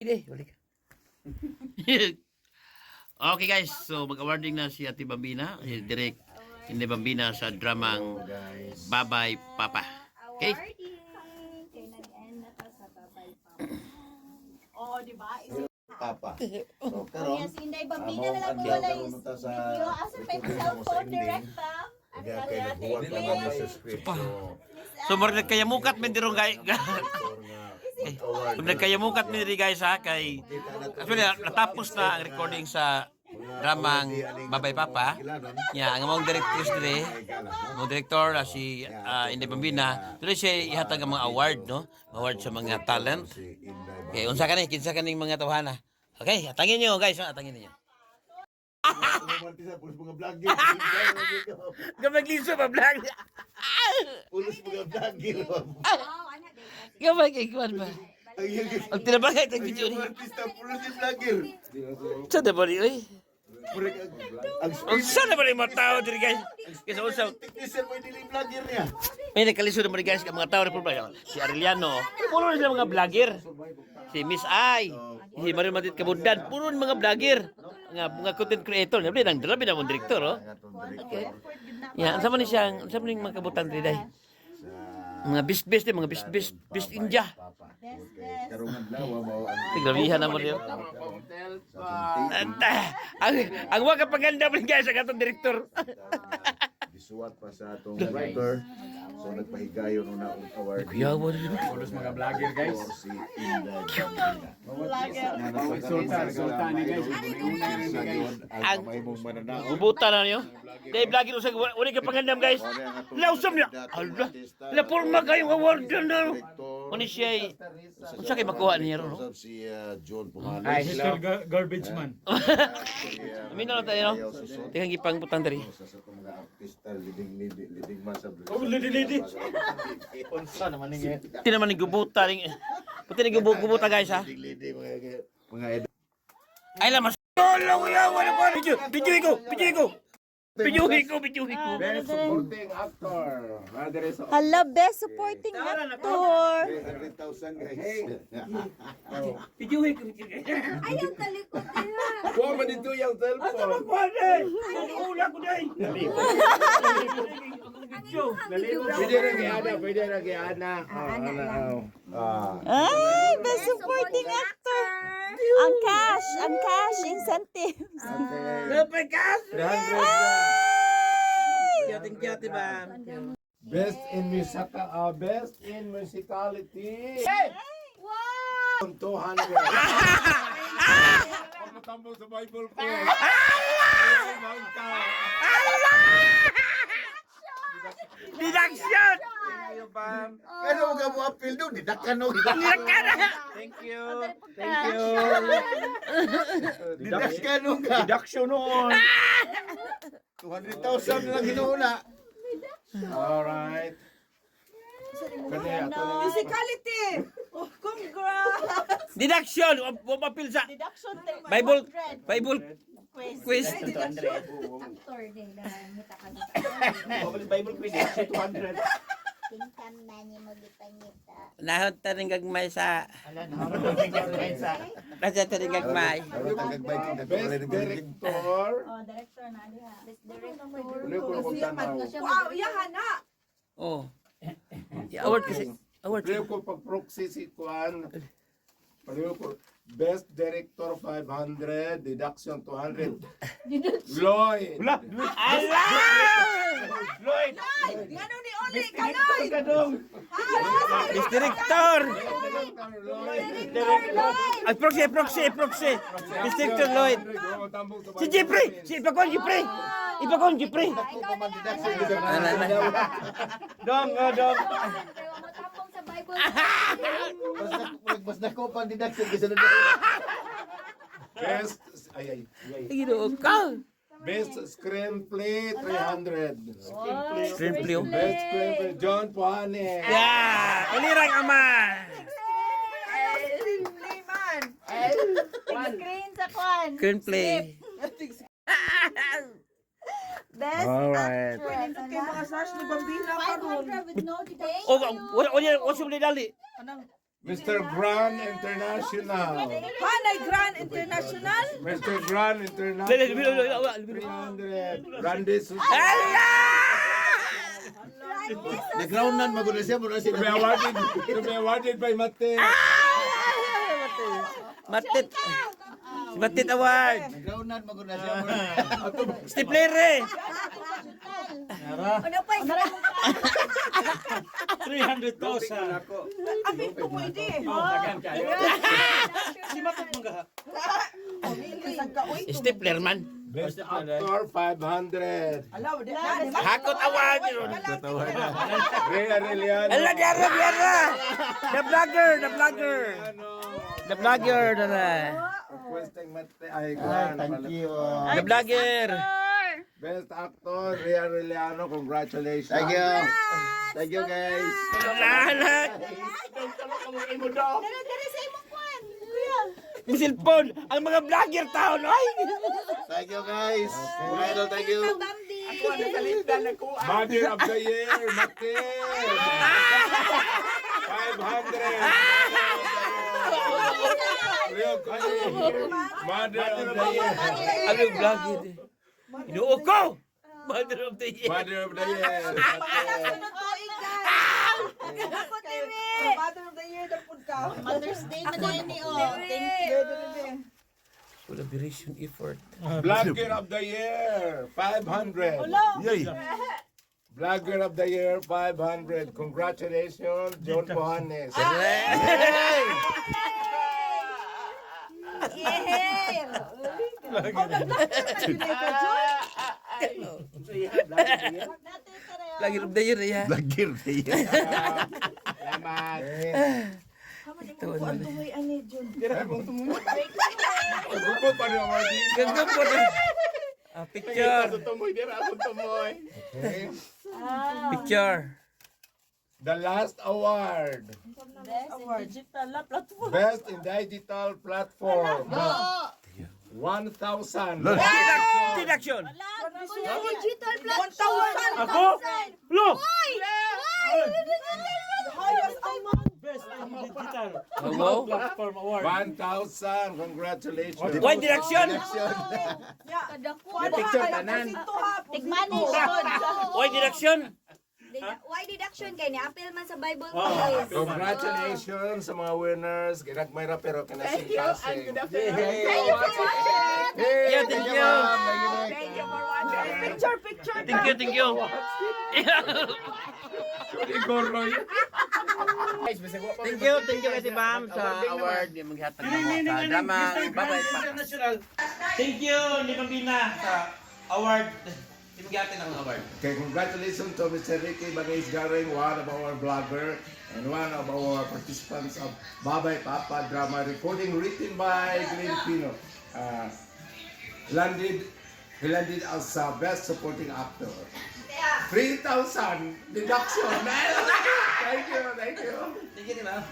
Hindi, balik ka. Okay guys, so mag-awarding na si Ate Bambina, si Direk Ine Bambina sa dramang Babay Papa. Okay? Kaya nag-end na to sa Babay Papa. Oh, di ba? Papa. So, karon, Yes, Inday Bambina na lang adlaw wala karon yung mo ta sa video. Asa pa yung cellphone directa? kaya kay nagbuhat lang kami sa script. So mura nagkayamukat min dirong guys. Kung nagkayamukat min diri guys ha kay actually natapos na ang recording sa dramang Babay Papa. Ya, ang among directress dire, ang director si Ine Bambina, dili siya ihatag ang mga award no, award sa mga talent. Okay, unsa kani kinsa kaning mga tawhana. Okay, atangin niyo guys, atangin niyo. Pulos mga vlogger. Gamay liso pa vlog. Pulos mga vlogger. Gamay kay kuan ba. Ang tinabagay tag video ni. Artista pulos yung vlogger. Sa dabali oy. Ang Unsa na ba yung mga tao diri guys? Kasi unsa technician mo yung vlogger niya. may nakaliso naman guys ang mga tao rin po ba? Si Arellano, puro na sila mga vlogger. Si Miss Ai, si Mario Madrid Kabundan, puro na mga vlogger. Mga content creator, nabi nang dalabi na mong direktor, oh. Okay. Yan, sama ni siyang, sama ni mga kabutan diri day. Mga best din, mga best India. Karong adlaw mo ang Tiglabihan naman yun. Ang mga kapaganda mo guys, ang atong direktor. gisuwat pa sa atong director. So nagpahigayon una ang award. Kuyawa rin. Pulos mga vlogger guys. Si Inday Bambina. Resulta ni guys. Ang may mong mananao. Gubutan na niyo. Dahil vlogger usag, wala ka pangandam guys. Lausam niya. Allah. Lapurma kayong award dyan na. Kung siya kung siya kayo makuha niya ron. No? Si John Pumanes. Ay, Mr. Garbage man. Amin na lang tayo, no? Tingnan gipang putang dari. Sa mga artista leading man sa Oh, lidi. Unsa naman ni Hindi naman ni gubutan. Pati ni gubutan guys ha. leading mga Ay lang mas. Wala ko yan. Wala pa. Video ko. Best supporting actor. Hala, best supporting actor. 100,000 guys. Video ko. Ayaw talikod nila. Kuha man dito yung cellphone. Ula ko dahil. Pwede na kay Ana. Ay, best supporting actor. Ang cash incentives. Kapag kas. 300. Kiyati ba? Best in musicality. Wow! 200. Pagkatambong sa Bible ko. Deduction! Ano ka mo appeal doon? Didakan no. Thank you. Didakan no ka. Deduction noon. 200,000 na lang ginuuna. Alright. Musicality! Oh, congrats! Deduction! Huwag mapil sa Deduction Bible quiz. Actor din. Ngita ka Bible quiz. 200. Tingkan na niya magipangita. Nahod ta rin gagmay sa... Nasa ta rin gagmay. Best director. Oh, director na diha. Best director. Wow, Oh. Award kasi. Award. Pareho ko pag proxy si Kwan. Pareho ko. Best director 500, deduction 200. Lloyd. Lloyd! Ano ni Oli Kaloy? Miss Director! Ay, proxy. Miss Director Lloyd. Si Jeffrey! Ipakon, Jeffrey! Dong. Matapong sa Bible. Mas dako pang deduction kasi na Best Ginoo ka! Best screenplay 300. Screenplay. Best screenplay John Puane. Yeah! Ulirang ama! Screen sa kwan. Screenplay. Best Alright. actor. Kay mga sash ni Bambina karon. With no deduction. Oh, wala siya dali. Mr. Grand International. Hanay Grand International. Mr. Grand International. 300. Randy Susan. Nag-groundan maguna siya muna To be awarded by Mate. Matit. Matit award. Nag-groundan maguna siya muna. Stipler eh. Ano pa isa? 300,000. Apit ko mo hindi. Si Matot mga. Stipler man. Best Actor 500. Alaw, di Hakot award. Rhea Reliano. Ala diara diara. The vlogger. The vlogger na. Requesting Mate. Ay, Grand. Thank you. The vlogger. Best Actor Rhea Reliano. Congratulations. Thank you. Thank you guys. Lahat. Dere sa imong kwan. Kuya. Misilpon ang mga vlogger taon ay. Thank you guys. Mga idol, thank you. Bambi. Mother of the Year, Mate. 500. Mother of the Year. Ano yung vlogger? Inuo ko. Mother of the year. Mother of the Year. Sunod to guys. Ako TV. Mother of the Year na po ka. Mother's Day na din ni oh. Thank you. Collaboration effort. Blogger of the Year, 500. Yay. Blogger of the Year, 500. Congratulations, John Johannes. Yay! Vlogger of the year ya. Lagir niya. Salamat. Ito ano. Tuloy ani John. Grupo pa rin ako din. Ganda po na. Picture. Tumoy din ako tumoy. Picture. The last award. Best in digital platform. 1,000. Deduction. Digital platform. 1,000. Ako? Lo! Hayas amang. Best in digital. Wow. Platform award. 1,000. Congratulations. One direction. Kuan picture tanan. Tigmanisyon. One direction. Why deduction kay ni apil man sa Bible Wow. quiz. Congratulations sa mga winners. Ginagmayra pero kinasing kasi. Thank you for watching. Yeah, thank you. Thank you for watching. Picture. Thank you. Thank you kasi ma'am sa award yung maghatag mo sa drama Babye Papa. International. Thank you, ni Pambina sa award. Yung maghatag ng award. Okay, congratulations to Mr. Ricky Bagays Garing, one of our blogger and one of our participants of Babye Papa drama recording written by Glenn Pino. He landed as best supporting actor. 3,000 deduction. Thank you. Thank you, ma'am.